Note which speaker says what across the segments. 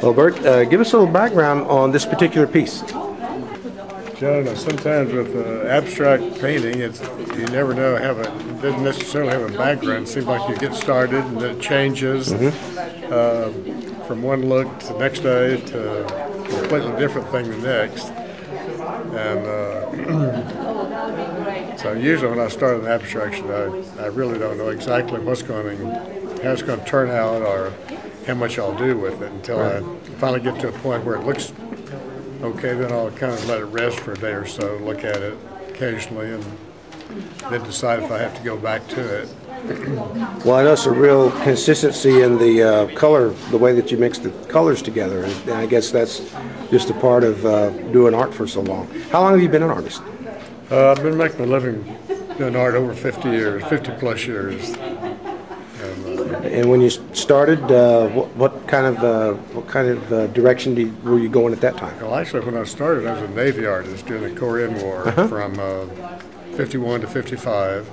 Speaker 1: Well, Bert, give us a little background on this particular piece.
Speaker 2: I don't know. Sometimes with abstract painting, you never know. It doesn't necessarily have a background. It seems like you get started and then it changes from one look to the next day to a completely different thing the next. And so usually when I start an abstraction, I really don't know exactly how it's going to turn out or how much I'll do with it until I finally get to a point where it looks okay. Then I'll kind of let it rest for a day or so, look at it occasionally, and then decide if I have to go back to it.
Speaker 1: Well, I notice a real consistency in the color, the way that you mix the colors together, and I guess that's just a part of doing art for so long. How long have you been an artist?
Speaker 2: I've been making a living doing art over 50 years, 50 plus years.
Speaker 1: And when you started, what kind of direction were you going at that time?
Speaker 2: Well, actually, when I started, I was a Navy artist during the Korean War from 51 to 55.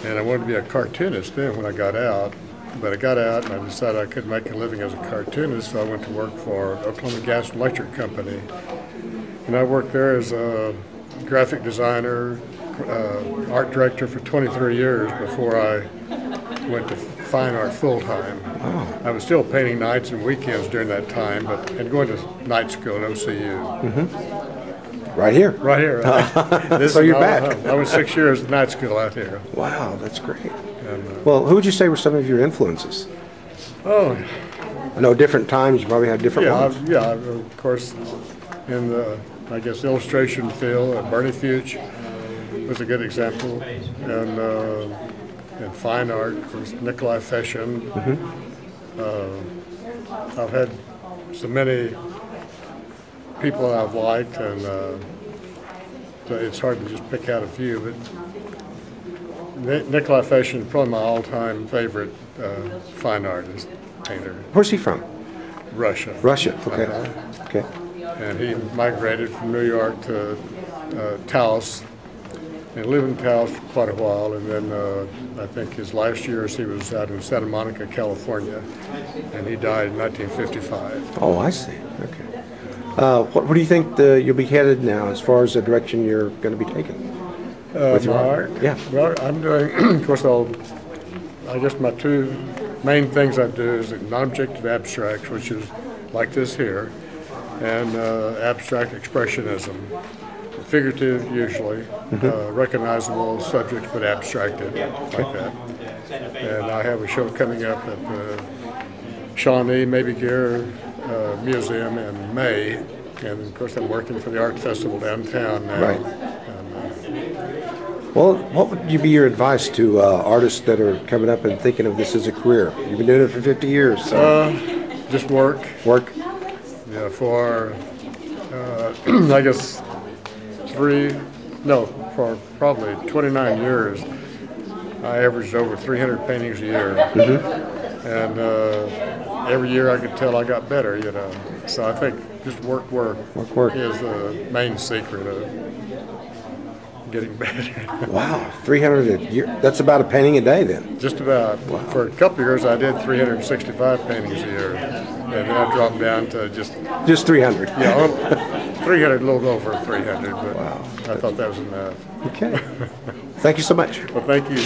Speaker 2: And I wanted to be a cartoonist then when I got out. But I got out and I decided I couldn't make a living as a cartoonist, so I went to work for Oklahoma Gas and Electric Company. And I worked there as a graphic designer, art director for 23 years before I went to fine art full-time.
Speaker 1: Wow.
Speaker 2: I was still painting nights and weekends during that time, and going to night school at OCU.
Speaker 1: Right here?
Speaker 2: Right here.
Speaker 1: So you're back.
Speaker 2: I was 6 years at night school out here.
Speaker 1: Wow, that's great.
Speaker 2: And,
Speaker 1: well, who would you say were some of your influences?
Speaker 2: Oh,
Speaker 1: I know different times you probably had different ones.
Speaker 2: Yeah, of course, in the, I guess, illustration field, Bernie Fuchs was a good example. And in fine art, of course, Nikolai Feshin. I've had so many people I've liked, and it's hard to just pick out a few. But Nikolai Feshin is probably my all-time favorite fine artist, painter.
Speaker 1: Where's he from?
Speaker 2: Russia.
Speaker 1: Russia, okay. Okay.
Speaker 2: And he migrated from New York to Taos, and lived in Taos for quite a while, and then I think his last years he was out in Santa Monica, California, and he died in 1955.
Speaker 1: Oh, I see. Okay. What do you think you'll be headed now as far as the direction you're going to be taking?
Speaker 2: With your art?
Speaker 1: Yeah.
Speaker 2: Well, I'm doing, of course, I guess my two main things I do is non-objective abstracts, which is like this here, and abstract expressionism. Figurative, usually, recognizable subjects, but abstracted, like that. And I have a show coming up at the Shawnee Maybe Gear Museum in May, and of course I'm working for the art festival downtown now.
Speaker 1: Right.
Speaker 2: And,
Speaker 1: well, what would be your advice to artists that are coming up and thinking of this as a career? You've been doing it for 50 years. So.
Speaker 2: Just work.
Speaker 1: Work?
Speaker 2: Yeah, for I guess for probably 29 years, I averaged over 300 paintings a year. And every year I could tell I got better, you know. So I think just work is the main secret of getting better.
Speaker 1: Wow, 300 a year. That's about a painting a day then?
Speaker 2: Just about. Wow. For a couple of years I did 365 paintings a year. And then I dropped down to just
Speaker 1: 300.
Speaker 2: Yeah, 300, a little over 300, but
Speaker 1: wow.
Speaker 2: I thought that was enough.
Speaker 1: Okay. Thank you so much.
Speaker 2: Well, thank you.